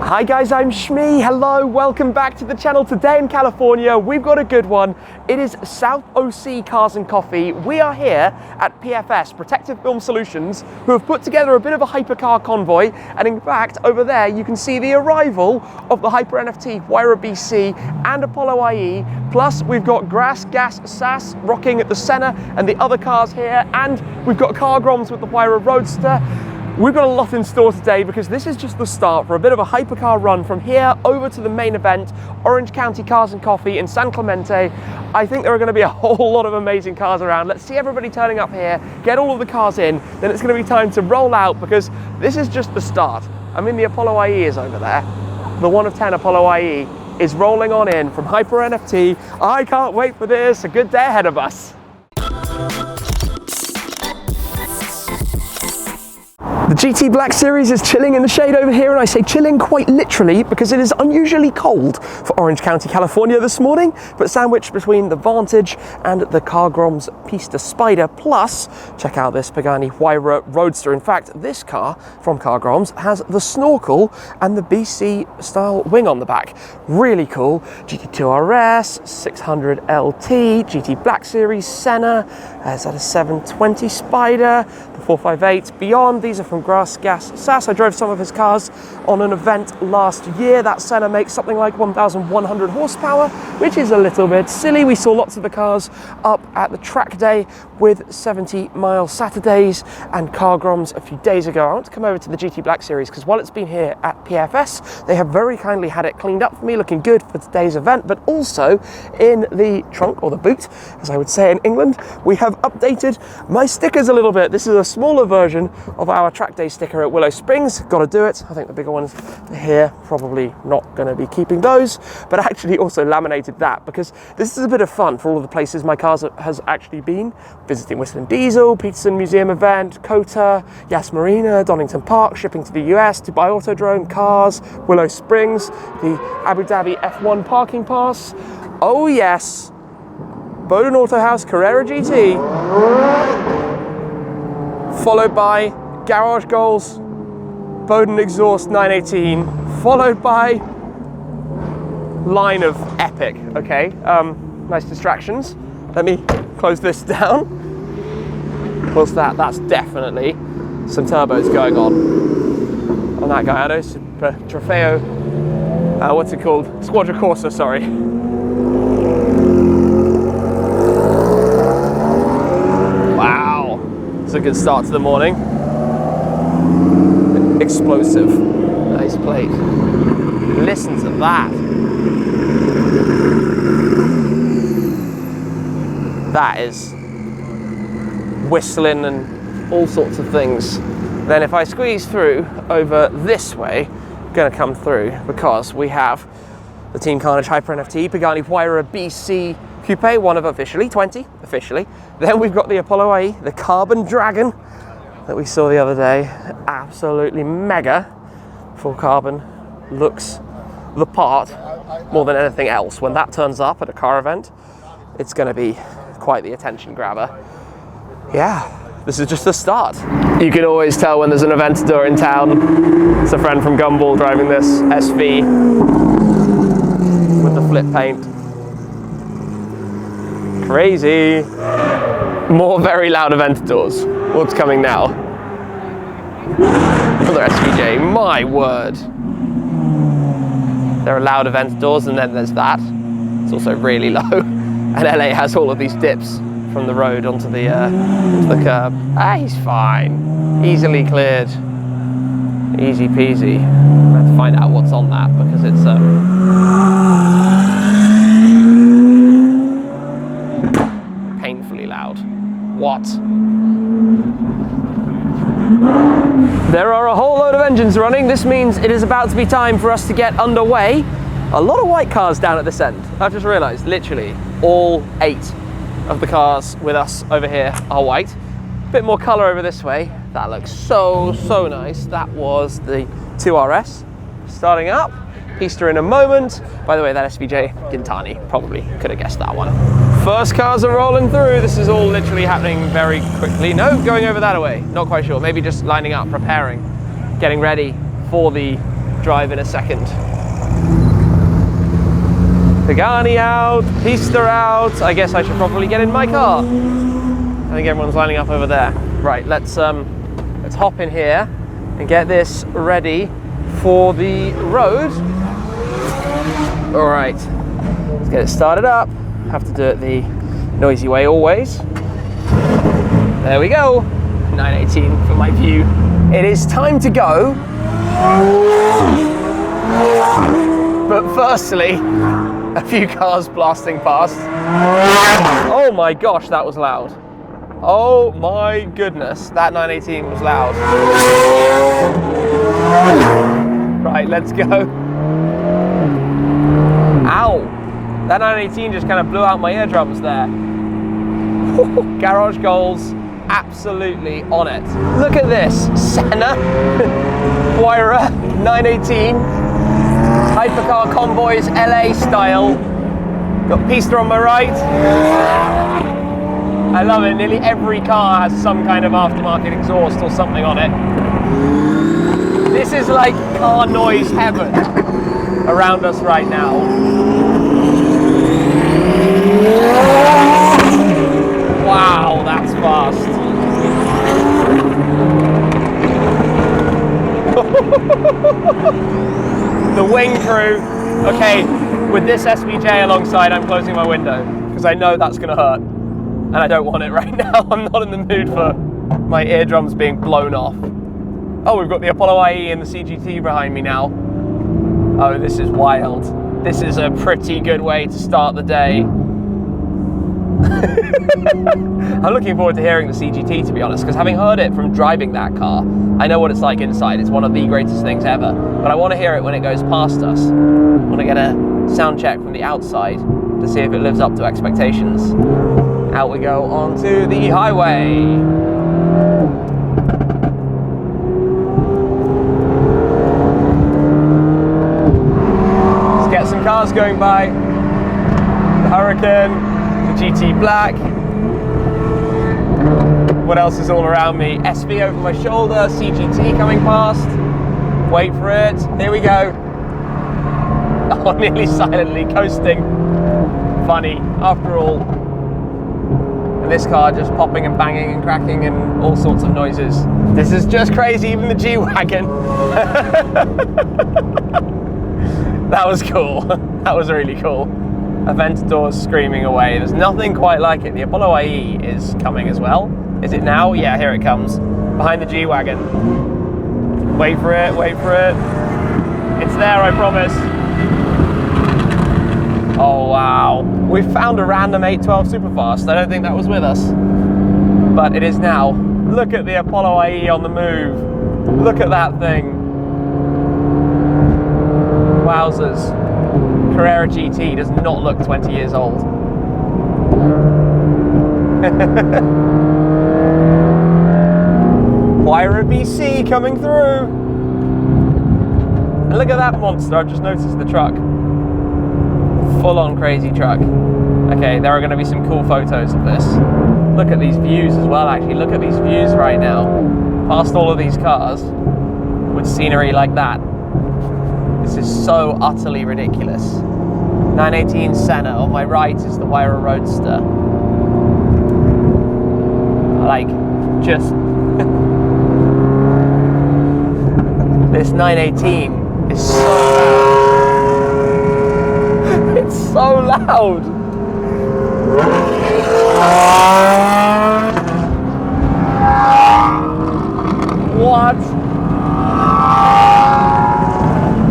Hi guys, I'm Shmee. Hello, welcome back to the channel. Today in California, we've got a good one. It is South OC Cars and Coffee. We are here at PFS, Protective Film Solutions, who have put together a bit of a hypercar convoy. And in fact, over there, you can see the arrival of the HyperNFT Huayra BC and Apollo IE. Plus, we've got GrassGasSass rocking the Senna and the other cars here. And we've got car groms with the Huayra Roadster. We've got a lot in store today because this is just the start for a bit of a hypercar run from here over to the main event, Orange County Cars and Coffee in San Clemente. I think there are going to be a whole lot of amazing cars around. Let's see everybody turning up here, get all of the cars in, then it's going to be time to roll out because this is just the start. I mean, the Apollo IE is over there. The 1 of 10 Apollo IE is rolling on in from HyperNFT. I can't wait for this. A good day ahead of us. The GT Black Series is chilling in the shade over here, and I say chilling quite literally because it is unusually cold for Orange County, California this morning, but sandwiched between the Vantage and the Car Grom's Pista Spyder. Plus, check out this Pagani Huayra Roadster. In fact, this car from Car Grom's has the snorkel and the BC style wing on the back. Really cool. GT2 RS, 600 LT, GT Black Series, Senna, is that a 720 Spyder, the 458 Beyond. These are from GrassGasSass. I drove some of his cars on an event last year. That Senna makes something like 1,100 horsepower, which is a little bit silly. We saw lots of the cars up at the track day with 70-mile Saturdays and car groms a few days ago. I want to come over to the GT Black Series because while it's been here at PFS, they have very kindly had it cleaned up for me, looking good for today's event, but also in the trunk, or the boot, as I would say in England, we have updated my stickers a little bit. This is a smaller version of our track day sticker at Willow Springs. Got to do it. I think the bigger ones are here, probably not going to be keeping those, but I actually also laminated that because this is a bit of fun for all of the places my cars has actually been. Visiting Whistling Diesel, Peterson Museum event, Kota, Yas Marina, Donington Park, shipping to the US, Dubai Autodrome, cars, Willow Springs, the Abu Dhabi F1 parking pass. Oh yes, Bowden Auto House Carrera GT, followed by Garage Goals, Bowden Exhaust 918, followed by line of epic. Okay, nice distractions. Let me close this down. What's that? That's definitely some turbos going on that Gallardo Super Trofeo. What's it called? Squadra Corsa, sorry. Wow, it's a good start to the morning. Explosive. Nice plate. Listen to that. That is whistling and all sorts of things. Then if I squeeze through over this way, I'm going to come through because we have the Team Carnage HyperNFT Pagani Huayra BC Coupe, one of officially 20 officially. Then we've got the Apollo IE, the Carbon Dragon that we saw the other day. Absolutely mega. Full carbon, looks the part more than anything else. When that turns up at a car event, it's going to be quite the attention grabber. Yeah, this is just the start. You can always tell when there's an Aventador in town. It's a friend from Gumball driving this SV with the flip paint. Crazy. More very loud Aventadors. What's coming now? Another SVJ, my word. There are loud Aventadors, and then there's that. It's also really low. And LA has all of these dips from the road onto the curb. Ah, he's fine. Easily cleared. Easy peasy. I'm going to find out what's on that because it's painfully loud. What? There are a whole load of engines running. This means it is about to be time for us to get underway. A lot of white cars down at this end. I've just realized, literally, all 8 of the cars with us over here are white. A bit more color over this way. That looks so, so nice. That was the 2RS starting up. Pista in a moment. By the way, that SVJ, Gintani, probably could have guessed that one. First cars are rolling through. This is all literally happening very quickly. No, going over that way. Not quite sure. Maybe just lining up, preparing, getting ready for the drive in a second. Pagani out, Pista out. I guess I should probably get in my car. I think everyone's lining up over there. Right, let's hop in here and get this ready for the road. All right, let's get it started up. Have to do it the noisy way always. There we go. 918 for my view. It is time to go. But firstly, a few cars blasting past. Oh my gosh, that was loud. Oh my goodness, that 918 was loud. Right, let's go. Ow! That 918 just kind of blew out my eardrums there. Garage goals, absolutely on it. Look at this, Senna, Huayra 918, Hypercar Convoys LA style. Got Pista on my right. I love it, nearly every car has some kind of aftermarket exhaust or something on it. This is like car noise heaven around us right now. Wow, that's fast. The wing crew. Okay, with this SVJ alongside, I'm closing my window because I know that's going to hurt. And I don't want it right now. I'm not in the mood for my eardrums being blown off. Oh, we've got the Apollo IE and the CGT behind me now. Oh, this is wild. This is a pretty good way to start the day. I'm looking forward to hearing the CGT, to be honest, because having heard it from driving that car, I know what it's like inside. It's one of the greatest things ever. But I want to hear it when it goes past us. I want to get a sound check from the outside to see if it lives up to expectations. Out we go onto the highway. Let's get some cars going by. The Hurricane, the GT Black. What else is all around me? SV over my shoulder, CGT coming past. Wait for it. Here we go. Oh, nearly silently coasting. Funny, after all. This car just popping and banging and cracking and all sorts of noises. This is just crazy, even the G-Wagon. That was cool. That was really cool. Aventador's screaming away. There's nothing quite like it. The Apollo IE is coming as well. Is it now? Yeah, here it comes. Behind the G-Wagon. Wait for it, wait for it. It's there, I promise. Oh wow, we found a random 812 Superfast. I don't think that was with us, but it is now. Look at the Apollo IE on the move. Look at that thing. Wowzers. Carrera GT does not look 20 years old. Huayra BC coming through. And look at that monster, I've just noticed the truck. Full-on crazy truck. Okay, there are going to be some cool photos of this. Look at these views as well, actually. Look at these views right now. Past all of these cars with scenery like that. This is so utterly ridiculous. 918 Senna. On my right is the Huayra Roadster. Like, just... this 918 is so loud. It's so loud. What?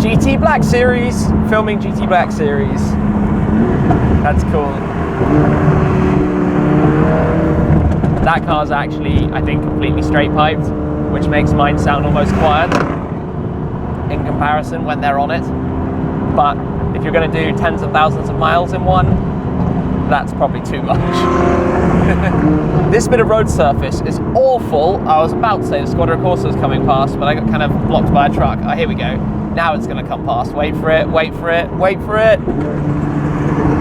GT Black Series. Filming GT Black Series. That's cool. That car's actually, I think, completely straight piped, which makes mine sound almost quiet in comparison when they're on it. But if you're going to do tens of thousands of miles in one, that's probably too much. This bit of road surface is awful. I was about to say the Squadra Corsa is coming past, but I got kind of blocked by a truck. Oh, here we go. Now it's going to come past. Wait for it, wait for it, wait for it.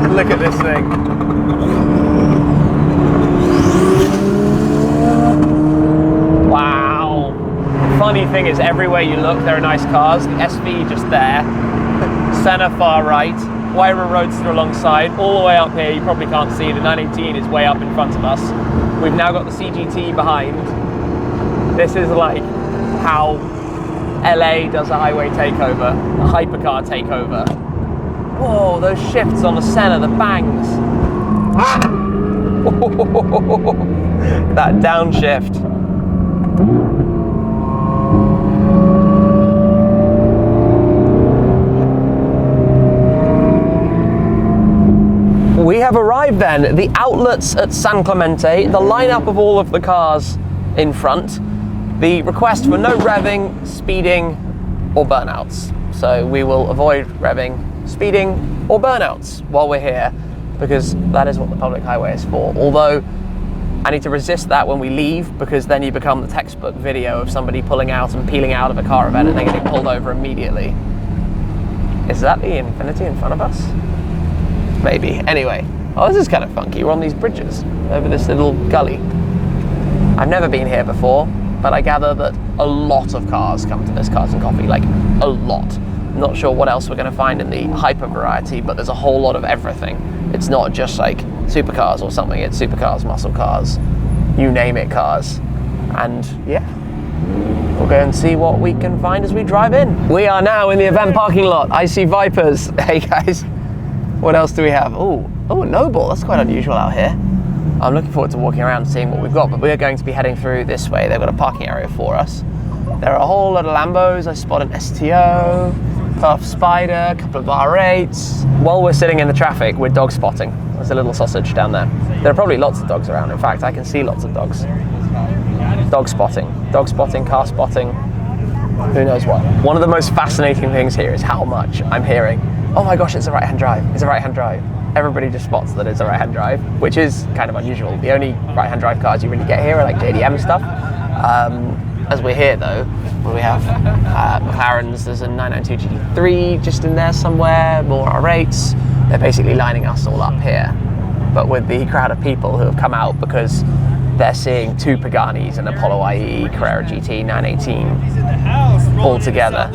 Look at this thing. Wow. funny thing is, everywhere you look, there are nice cars. The SV just there, Senna far right, Huayra Roadster alongside, all the way up here. You probably can't see, the 918 is way up in front of us. We've now got the CGT behind. This is like how LA does a highway takeover, a hypercar takeover. Whoa, those shifts on the Senna, the bangs. That downshift. We have arrived then, the outlets at San Clemente, the lineup of all of the cars in front, the request for no revving, speeding, or burnouts. So we will avoid revving, speeding, or burnouts while we're here, because that is what the public highway is for. Although I need to resist that when we leave, because then you become the textbook video of somebody pulling out and peeling out of a car event and then getting pulled over immediately. Is that the Infinity in front of us? Maybe. Anyway, oh, this is kind of funky. We're on these bridges over this little gully. I've never been here before, but I gather that a lot of cars come to this Cars and Coffee, like a lot. I'm not sure what else we're going to find in the hyper variety, but there's a whole lot of everything. It's not just like supercars or something, it's supercars, muscle cars, you name it cars. And yeah, we'll go and see what we can find as we drive in. We are now in the event parking lot. I see Vipers. Hey guys. What else do we have? Oh, Noble, that's quite unusual out here. I'm looking forward to walking around and seeing what we've got, but we're going to be heading through this way. They've got a parking area for us. There are a whole lot of Lambos. I spot an STO, Puff Spyder, a couple of R8s. While we're sitting in the traffic, we're dog spotting. There's a little sausage down there. There are probably lots of dogs around. In fact, I can see lots of dogs. Dog spotting, car spotting, who knows what. One of the most fascinating things here is how much I'm hearing, oh my gosh, it's a right-hand drive, it's a right-hand drive. Everybody just spots that it's a right-hand drive, which is kind of unusual. The only right-hand drive cars you really get here are like JDM stuff. As we're here though, we have McLarens, there's a 992 GT3 just in there somewhere, more R8s. They're basically lining us all up here. But with the crowd of people who have come out because they're seeing two Paganis and Apollo IE, Carrera GT, 918 all together.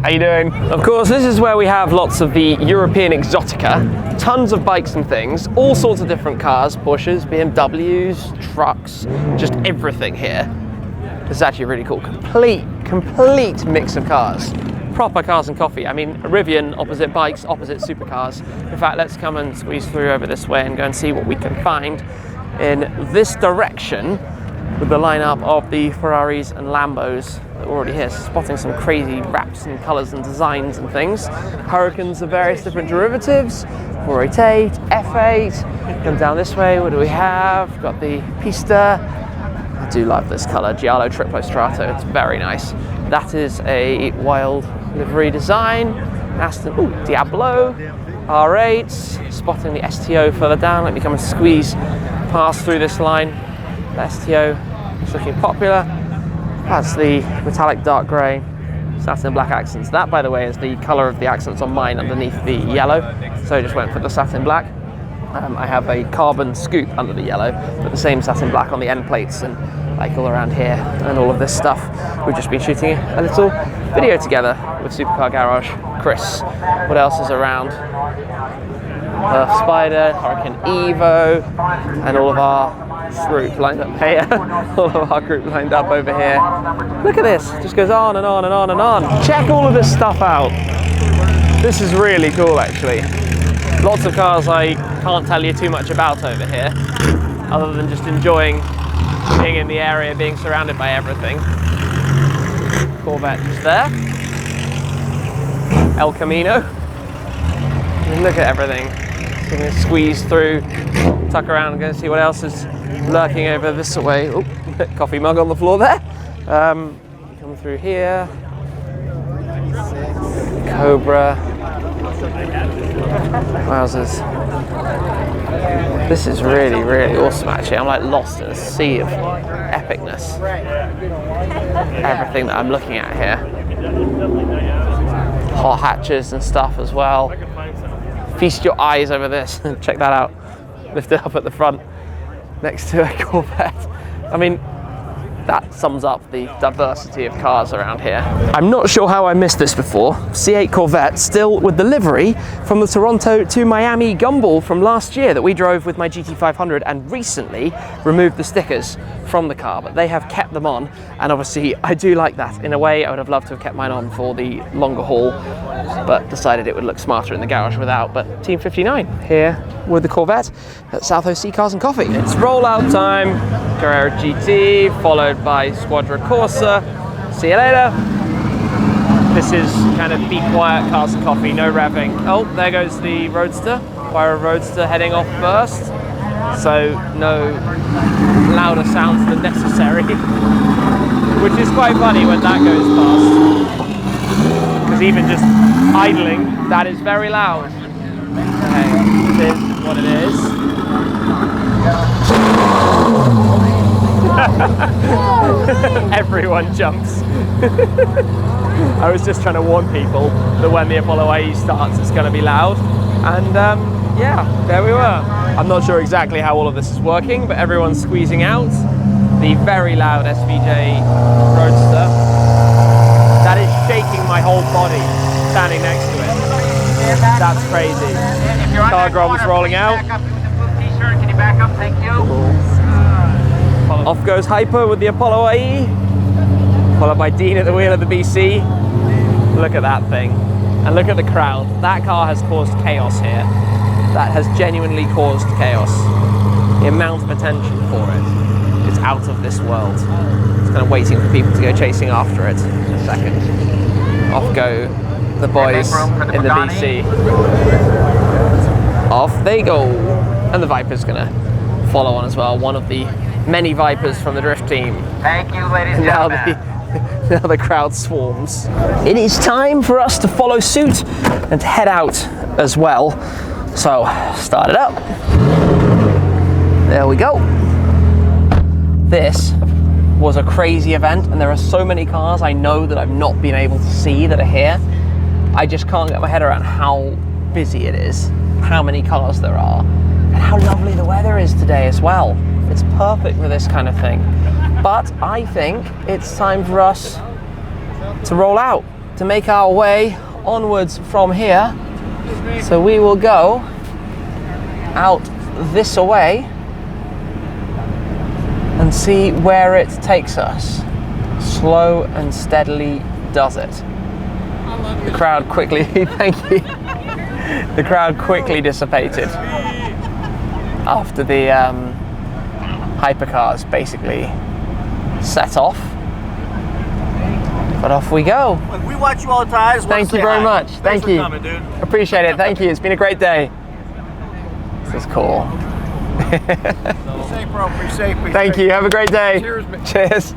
How you doing? Of course, this is where we have lots of the European exotica, tons of bikes and things, all sorts of different cars, Porsches, BMWs, trucks, just everything here. This is actually really cool. Complete mix of cars. Proper Cars and Coffee. I mean, Rivian, opposite bikes, opposite supercars. In fact, let's come and squeeze through over this way and go and see what we can find in this direction with the lineup of the Ferraris and Lambos that are already here. Spotting some crazy wraps and colours and designs and things. Hurricanes of various different derivatives. 488, F8. Come down this way, what do we have? Got the Pista. I do love this colour, Giallo Triplo Strato, it's very nice. That is a wild livery design. Aston, ooh, Diablo, R8s, spotting the STO further down. Let me come and squeeze past through this line. The STO is looking popular. That's the metallic dark grey, satin black accents. That, by the way, is the colour of the accents on mine underneath the yellow. So I just went for the satin black. I have a carbon scoop under the yellow, but the same satin black on the end plates and like all around here and all of this stuff. We've just been shooting a little video together with Supercar Garage Chris. What else is around? Spyder, Hurricane Evo, and all of our group lined up here. All of our group lined up over here. Look at this, it just goes on and on and on and on. Check all of this stuff out. This is really cool actually. Lots of cars I can't tell you too much about over here, other than just enjoying being in the area, being surrounded by everything. Corvette just there. El Camino. And look at everything. So I'm going to squeeze through, tuck around and go and see what else is lurking over this way. Oh, coffee mug on the floor there. Come through here. Cobra. Wowzers. This is really, really awesome actually. I'm like lost in a sea of epicness. Everything that I'm looking at here. Hot hatches and stuff as well. Feast your eyes over this. Check that out. Lift it up at the front next to a Corvette. I mean, that sums up the diversity of cars around here. I'm not sure how I missed this before. C8 Corvette, still with the livery from the Toronto to Miami Gumball from last year that we drove with my GT500 and recently removed the stickers from the car, but they have kept them on, and obviously I do like that. In a way, I would have loved to have kept mine on for the longer haul, but decided it would look smarter in the garage without. But Team 59 here with the Corvette at South OC Cars and Coffee. It's rollout time. Carrera GT, followed by Squadra Corsa. See you later. This is kind of be quiet Cars and Coffee, no revving. Oh, there goes the Roadster. Huayra Roadster heading off first. So no louder sounds than necessary. Which is quite funny when that goes past. Because even just idling, that is very loud. Okay, this is what it is. Everyone jumps. I was just trying to warn people that when the Apollo IE starts, it's going to be loud. And yeah, there we were. I'm not sure exactly how all of this is working, but everyone's squeezing out. The very loud SVJ Roadster. That is shaking my whole body standing next to it. That's crazy. Car Grom's rolling out. Can you back up? Thank you. Off goes Hyper with the Apollo IE, followed by Dean at the wheel of the BC. Look at that thing. And look at the crowd. That car has caused chaos here. That has genuinely caused chaos. The amount of attention for it is out of this world. It's kind of waiting for people to go chasing after it in a second. Off go the boys in the BC. Off they go. And the Viper's gonna follow on as well. One of the many Vipers from the drift team. Thank you, ladies and gentlemen. Now the crowd swarms. It is time for us to follow suit and to head out as well. So, start it up. There we go. This was a crazy event, and there are so many cars I know that I've not been able to see that are here. I just can't get my head around how busy it is, how many cars there are, and how lovely the weather is today as well. It's perfect for this kind of thing. But I think it's time for us to roll out, to make our way onwards from here. So we will go out this way and see where it takes us. Slow and steadily does it. The crowd quickly, thank you. The crowd quickly dissipated after the hypercars basically set off. But off we go. We watch you all the time. Thank you very much. Thank you. Coming, dude. Appreciate it. Thank you. It's been a great day. This is cool. Be safe, bro. Be safe. Thank you. Have a great day. Cheers, man. Cheers.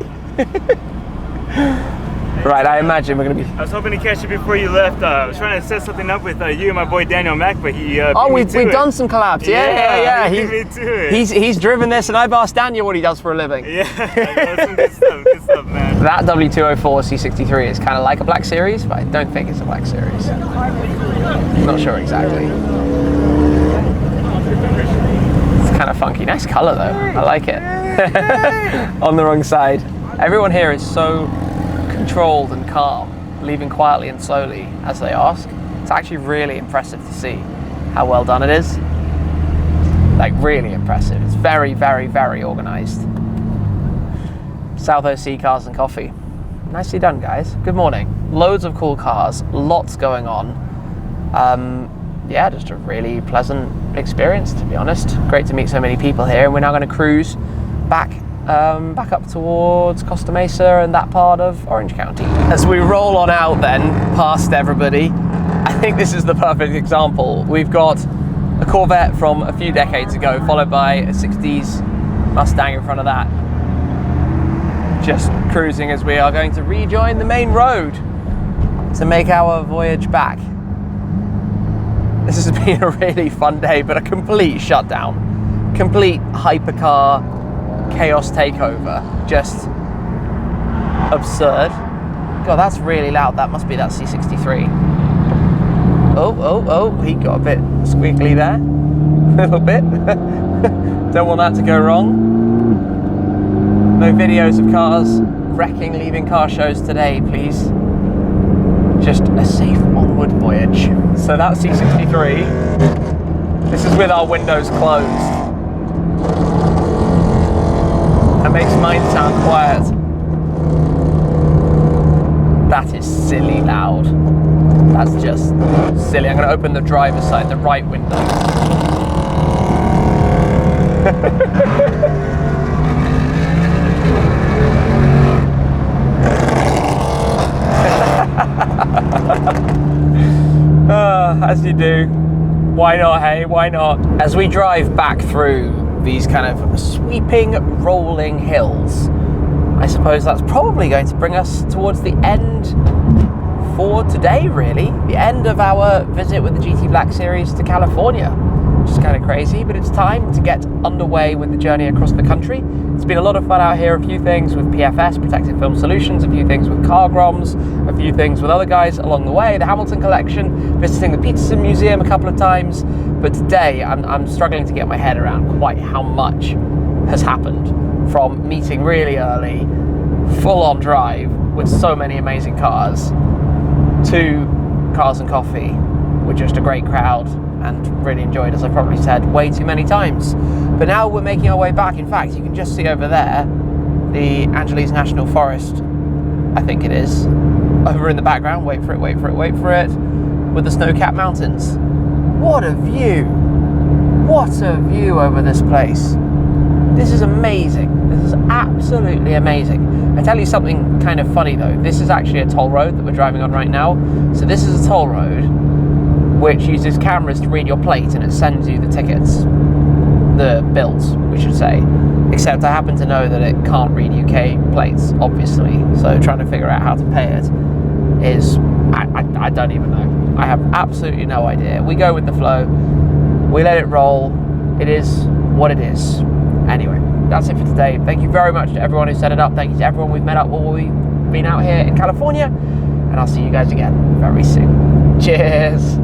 Right, I imagine we're going to be... I was hoping to catch you before you left. I was trying to set something up with you and my boy Daniel Mack, but he we've done some collabs. Yeah. He beat me to it. He's driven this, and I've asked Daniel what he does for a living. Yeah, some good stuff, man. That W204 C63 is kind of like a Black Series, but I don't think it's a Black Series. I'm not sure exactly. It's kind of funky. Nice color though. I like it. On the wrong side. Everyone here is so controlled and calm, leaving quietly and slowly as they ask. It's actually really impressive to see how well done it is. Like, really impressive. It's very, very, very organized. South OC Cars and Coffee. Nicely done, guys. Good morning. Loads of cool cars, lots going on. Yeah, just a really pleasant experience, to be honest. Great to meet so many people here, and we're now going to cruise back up towards Costa Mesa and that part of Orange County. As we roll on out then, past everybody, I think this is the perfect example. We've got a Corvette from a few decades ago, followed by a 60s Mustang in front of that. Just cruising as we are going to rejoin the main road to make our voyage back. This has been a really fun day, but a complete shutdown. Complete hypercar chaos takeover. Just absurd. God, that's really loud. That must be that C63. Oh, he got a bit squiggly there. A little bit. Don't want that to go wrong. No videos of cars wrecking, leaving car shows today, please. Just a safe onward voyage. So that's C63. This is with our windows closed. That makes mine sound quiet. That is silly loud. That's just silly. I'm going to open the driver's side, the right window. As you do. Why not, hey? Why not? As we drive back through these kind of sweeping, rolling hills, I suppose that's probably going to bring us towards the end for today, really. The end of our visit with the GT Black Series to California. Which is kind of crazy, but it's time to get underway with the journey across the country. It's been a lot of fun out here, a few things with PFS, Protected Film Solutions, a few things with Cargroms, a few things with other guys along the way, the Hamilton Collection, visiting the Peterson Museum a couple of times, but today I'm struggling to get my head around quite how much has happened from meeting really early, full-on drive with so many amazing cars, to Cars and Coffee with just a great crowd, and really enjoyed, as I probably said way too many times. But now we're making our way back. In fact, you can just see over there the Angeles National Forest, I think it is, over in the background. Wait for it, wait for it, wait for it, with the snow-capped mountains. What a view! What a view over this place. This is amazing. This is absolutely amazing. I tell you something kind of funny though. This is actually a toll road that we're driving on right now. So this is a toll road which uses cameras to read your plate, and it sends you the tickets, the bills, we should say. Except I happen to know that it can't read UK plates, obviously. So trying to figure out how to pay it is, I don't even know. I have absolutely no idea. We go with the flow, we let it roll. It is what it is. Anyway, that's it for today. Thank you very much to everyone who set it up. Thank you to everyone we've met up while we've been out here in California. And I'll see you guys again very soon. Cheers.